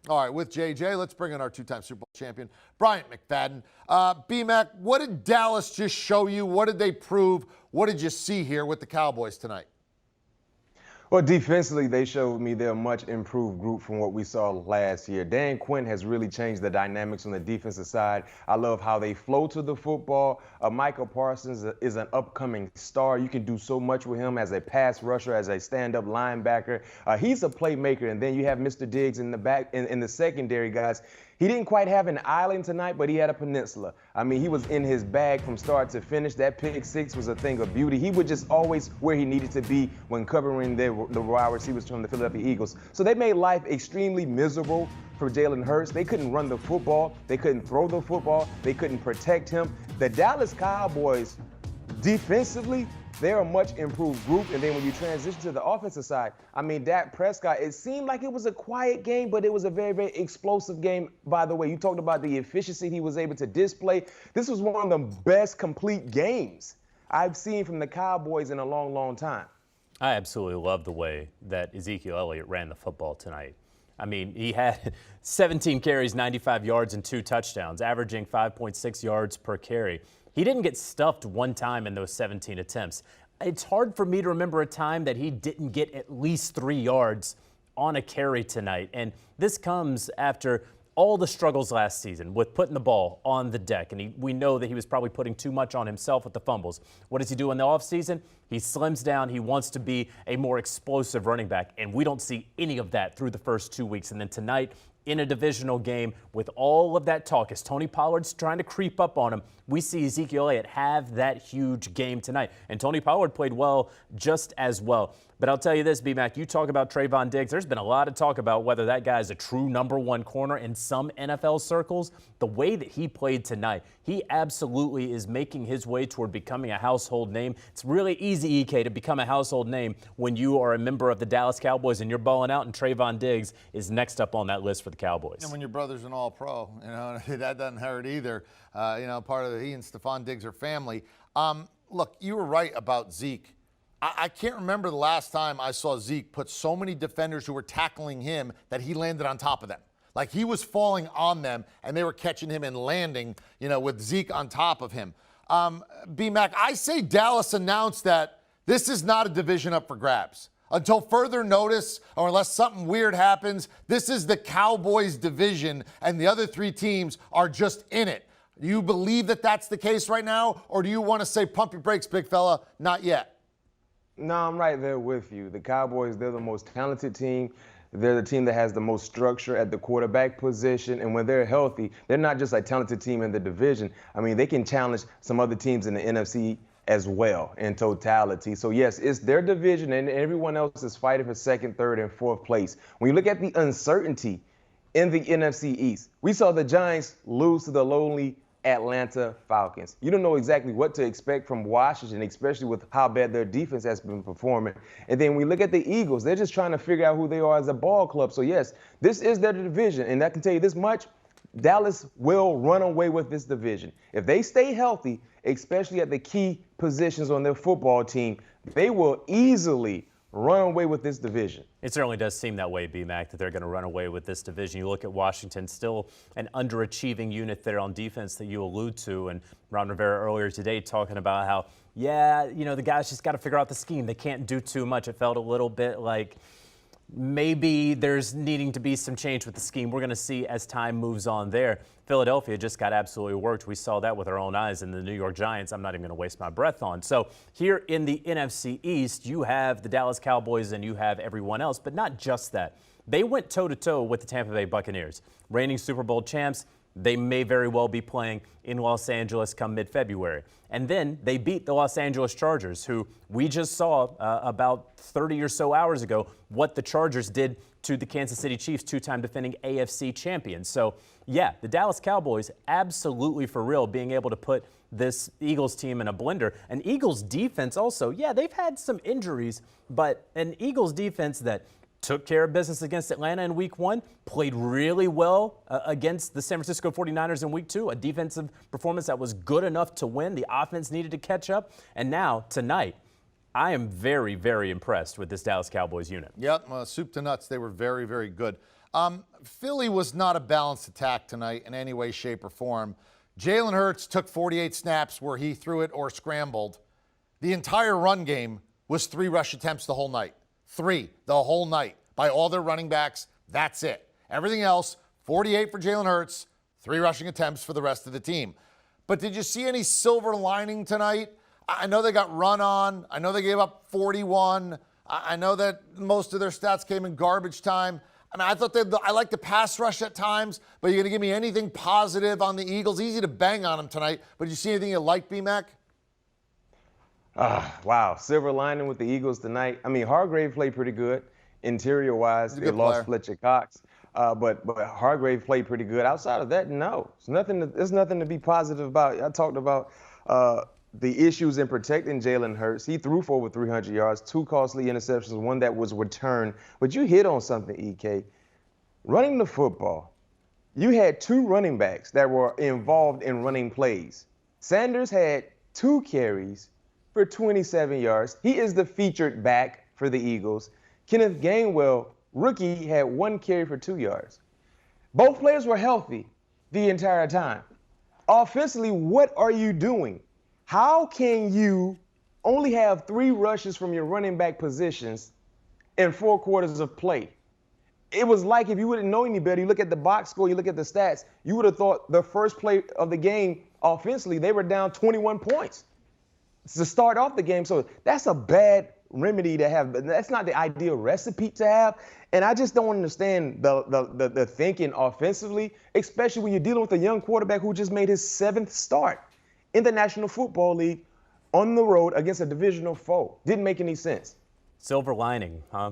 All right, with JJ, let's bring in our two-time Super Bowl champion, Bryant McFadden. B-Mac, what did Dallas just show you? What did they prove? What did you see here with the Cowboys tonight? Well, defensively, they showed me they're a much improved group from what we saw last year. Dan Quinn has really changed the dynamics on the defensive side. I love how they flow to the football. Michael Parsons is an upcoming star. You can do so much with him as a pass rusher, as a stand-up linebacker. He's a playmaker. And then you have Mr. Diggs in the back, in the secondary, guys. He didn't quite have an island tonight, but he had a peninsula. I mean, he was in his bag from start to finish. That pick six was a thing of beauty. He was just always where he needed to be when covering the wide receivers from the Philadelphia Eagles. So they made life extremely miserable for Jalen Hurts. They couldn't run the football. They couldn't throw the football. They couldn't protect him. The Dallas Cowboys, defensively, they're a much improved group. And then when you transition to the offensive side, I mean, Dak Prescott, it seemed like it was a quiet game, but it was a very, very explosive game. By the way, you talked about the efficiency he was able to display. This was one of the best complete games I've seen from the Cowboys in a long, long time. I absolutely love the way that Ezekiel Elliott ran the football tonight. I mean, he had 17 carries, 95 yards, and 2 touchdowns, averaging 5.6 yards per carry. He didn't get stuffed one time in those 17 attempts. It's hard for me to remember a time that he didn't get at least 3 yards on a carry tonight. And this comes after all the struggles last season with putting the ball on the deck. And we know that he was probably putting too much on himself with the fumbles. What does he do in the offseason? He slims down. He wants to be a more explosive running back. And we don't see any of that through the first 2 weeks. And then tonight, in a divisional game with all of that talk, as Tony Pollard's trying to creep up on him, we see Ezekiel Elliott have that huge game tonight. And Tony Pollard played well just as well. But I'll tell you this, B-Mac, you talk about Trayvon Diggs. There's been a lot of talk about whether that guy is a true #1 corner in some NFL circles. The way that he played tonight, he absolutely is making his way toward becoming a household name. It's really easy, EK, to become a household name when you are a member of the Dallas Cowboys and you're balling out, and Trayvon Diggs is next up on that list for the Cowboys. And when your brother's an all-pro, that doesn't hurt either. Part of he and Stephon Diggs are family. Look, you were right about Zeke. I can't remember the last time I saw Zeke put so many defenders who were tackling him that he landed on top of them. Like he was falling on them and they were catching him and landing, with Zeke on top of him. B-Mac, I say Dallas announced that this is not a division up for grabs. Until further notice, or unless something weird happens, this is the Cowboys division and the other 3 teams are just in it. Do you believe that that's the case right now? Or do you want to say, pump your brakes, big fella? Not yet. No, I'm right there with you. The Cowboys, they're the most talented team. They're the team that has the most structure at the quarterback position. And when they're healthy, they're not just a talented team in the division. I mean, they can challenge some other teams in the NFC as well in totality. So, yes, it's their division, and everyone else is fighting for 2nd, 3rd, and 4th place. When you look at the uncertainty in the NFC East, we saw the Giants lose to the lowly Atlanta Falcons. You don't know exactly what to expect from Washington, especially with how bad their defense has been performing. And then we look at the Eagles. They're just trying to figure out who they are as a ball club. So, yes, this is their division. And I can tell you this much, Dallas will run away with this division. If they stay healthy, especially at the key positions on their football team, they will easily run away with this division. It certainly does seem that way, B-Mac, that they're going to run away with this division. You look at Washington, still an underachieving unit there on defense that you allude to. And Ron Rivera earlier today talking about how, the guys just got to figure out the scheme. They can't do too much. It felt a little bit like maybe there's needing to be some change with the scheme. We're going to see as time moves on there. Philadelphia just got absolutely worked. We saw that with our own eyes in the New York Giants. I'm not even going to waste my breath on. So here in the NFC East, you have the Dallas Cowboys and you have everyone else, but not just that. They went toe-to-toe with the Tampa Bay Buccaneers, reigning Super Bowl champs. They may very well be playing in Los Angeles come mid-February. And then they beat the Los Angeles Chargers, who we just saw about 30 or so hours ago what the Chargers did to the Kansas City Chiefs, 2-time defending AFC champions. So, yeah, the Dallas Cowboys absolutely for real being able to put this Eagles team in a blender. And Eagles defense also, they've had some injuries, but an Eagles defense that took care of business against Atlanta in Week 1, played really well against the San Francisco 49ers in Week 2, a defensive performance that was good enough to win. The offense needed to catch up. And now, tonight, I am very, very impressed with this Dallas Cowboys unit. Yep, soup to nuts. They were very, very good. Philly was not a balanced attack tonight in any way, shape, or form. Jalen Hurts took 48 snaps where he threw it or scrambled. The entire run game was 3 rush attempts the whole night. 3 the whole night by all their running backs. That's it. Everything else, 48 for Jalen Hurts, 3 rushing attempts for the rest of the team. But did you see any silver lining tonight? I know they got run on. I know they gave up 41. I know that most of their stats came in garbage time. I mean, I like the pass rush at times, but you're going to give me anything positive on the Eagles? Easy to bang on them tonight, but did you see anything you like, B-Mac? Wow, silver lining with the Eagles tonight. I mean, Hargrave played pretty good interior-wise. They lost Fletcher Cox, but Hargrave played pretty good. Outside of that, no. There's nothing to be positive about. I talked about the issues in protecting Jalen Hurts. He threw for over 300 yards, 2 costly interceptions, 1 that was returned. But you hit on something, EK. Running the football, you had 2 running backs that were involved in running plays. Sanders had 2 carries for 27 yards. He is the featured back for the Eagles. Kenneth Gainwell, rookie, had 1 carry for 2 yards. Both players were healthy the entire time. Offensively, what are you doing? How can you only have 3 rushes from your running back positions in 4 quarters of play? It was like, if you wouldn't know any better, you look at the box score, you look at the stats, you would have thought the first play of the game offensively, they were down 21 points to start off the game. So that's a bad remedy to have. That's not the ideal recipe to have. And I just don't understand the thinking offensively, especially when you're dealing with a young quarterback who just made his 7th start in the National Football League on the road against a divisional foe. Didn't make any sense. Silver lining, huh?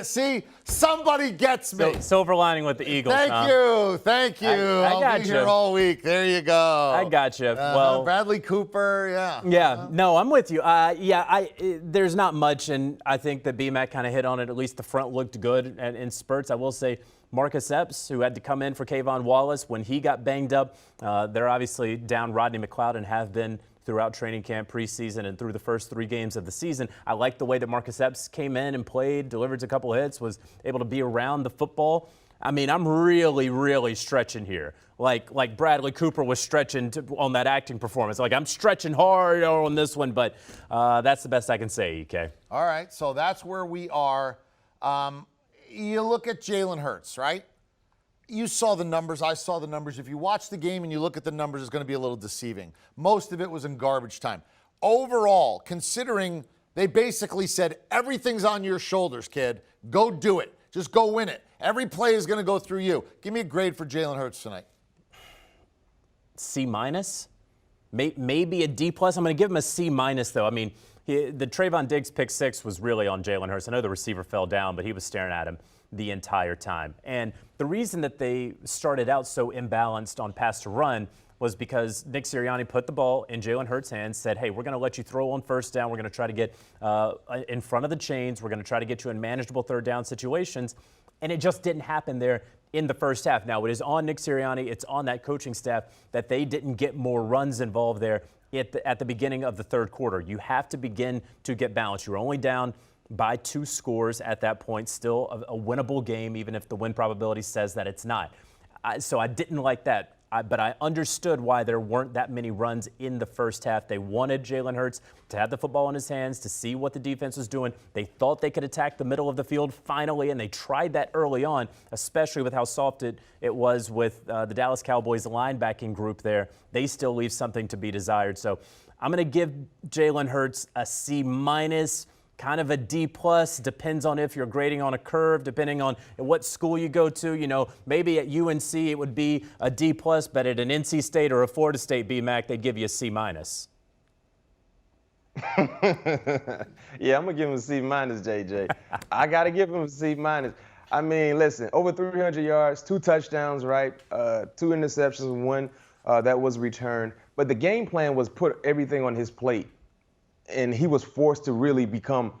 See, somebody gets me. Silver lining with the Eagles. Thank you. I got I'll be here all week. There you go. I got you. Well, Bradley Cooper, yeah. Yeah, no, I'm with you. There's not much, and I think that BMAC kind of hit on it. At least the front looked good in spurts. I will say Marcus Epps, who had to come in for Kayvon Wallace when he got banged up. They're obviously down Rodney McLeod and have been throughout training camp, preseason, and through the first 3 games of the season. I like the way that Marcus Epps came in and played, delivered a couple of hits, was able to be around the football. I mean, I'm really, really stretching here. Like Bradley Cooper was stretching on that acting performance. Like, I'm stretching hard on this one, but that's the best I can say, EK. All right, so that's where we are. You look at Jalen Hurts, right? You saw the numbers. I saw the numbers. If you watch the game and you look at the numbers, it's going to be a little deceiving. Most of it was in garbage time. Overall, considering they basically said, everything's on your shoulders, kid. Go do it. Just go win it. Every play is going to go through you. Give me a grade for Jalen Hurts tonight. C-, maybe a D+. I'm going to give him a C-, though. I mean, the Trayvon Diggs pick 6 was really on Jalen Hurts. I know the receiver fell down, but he was staring at him the entire time. And the reason that they started out so imbalanced on pass to run was because Nick Sirianni put the ball in Jalen Hurts' hands, said, hey, we're going to let you throw on first down. We're going to try to get in front of the chains. We're going to try to get you in manageable 3rd down situations. And it just didn't happen there in the first half. Now, it is on Nick Sirianni. It's on that coaching staff that they didn't get more runs involved there at the beginning of the 3rd quarter. You have to begin to get balance. You're only down by 2 scores at that point, still a winnable game, even if the win probability says that it's not. So I didn't like that. But I understood why there weren't that many runs in the first half. They wanted Jalen Hurts to have the football in his hands, to see what the defense was doing. They thought they could attack the middle of the field finally, and they tried that early on, especially with how soft it was with the Dallas Cowboys linebacking group there. They still leave something to be desired. So I'm going to give Jalen Hurts a C-, kind of a D+, depends on if you're grading on a curve, depending on what school you go to. You know, maybe at UNC it would be a D+, but at an NC State or a Florida State BMAC, they'd give you a C-. Yeah, I'm going to give him a C-, JJ. I got to give him a C-. I mean, listen, over 300 yards, 2 touchdowns, right? 2 interceptions, 1 that was returned. But the game plan was put everything on his plate. And he was forced to really become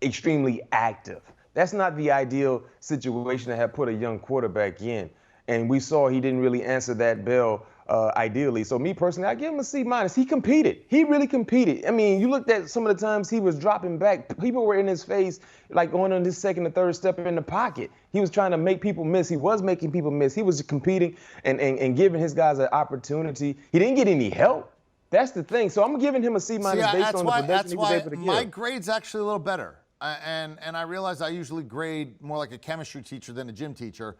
extremely active. That's not the ideal situation to have put a young quarterback in. And we saw he didn't really answer that bell ideally. So me personally, I give him a C minus. He competed. He really competed. I mean, you looked at some of the times he was dropping back. People were in his face, like going on his second or third step in the pocket. He was trying to make people miss. He was making people miss. He was competing and giving his guys an opportunity. He didn't get any help. That's the thing. So I'm giving him a C minus based on the production he was able to give. My grade's actually a little better. And I realize I usually grade more like a chemistry teacher than a gym teacher.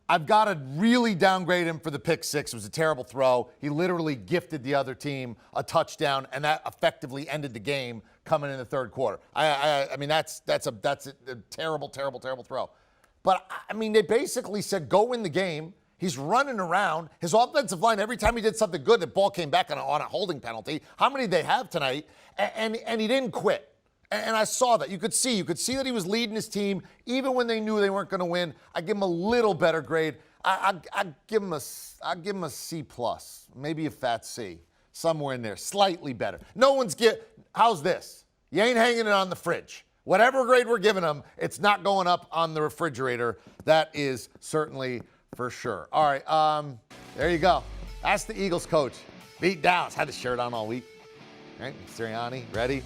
I've got to really downgrade him for the pick six. It was a terrible throw. He literally gifted the other team a touchdown, and that effectively ended the game coming in the third quarter. I mean, that's a terrible, terrible, terrible throw. But, I mean, they basically said, go win the game. He's running around. His offensive line, every time he did something good, the ball came back on a holding penalty. How many did they have tonight? And he didn't quit. And I saw that. You could see that he was leading his team, even when they knew they weren't going to win. I give him a little better grade. I give him a C plus, maybe a fat C, somewhere in there, slightly better. How's this? You ain't hanging it on the fridge. Whatever grade we're giving him, it's not going up on the refrigerator. That is certainly for sure. All right, there you go. That's the Eagles coach. Beat Dallas. Had the shirt on all week. All right, Sirianni, ready?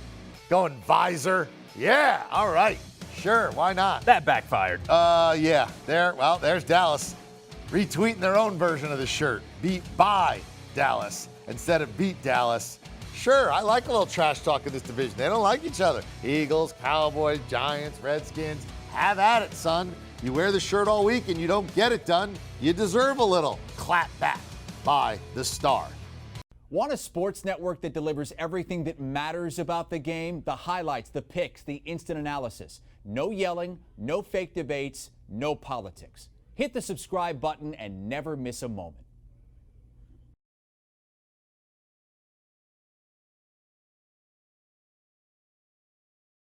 Going visor. Yeah, all right. Sure, why not? That backfired. Yeah. There's Dallas retweeting their own version of the shirt. Beat by Dallas instead of beat Dallas. Sure, I like a little trash talk in this division. They don't like each other. Eagles, Cowboys, Giants, Redskins. Have at it, son. You wear the shirt all week and you don't get it done. You deserve a little clap back by the Star. Want a sports network that delivers everything that matters about the game? The highlights, the picks, the instant analysis. No yelling, no fake debates, no politics. Hit the subscribe button and never miss a moment.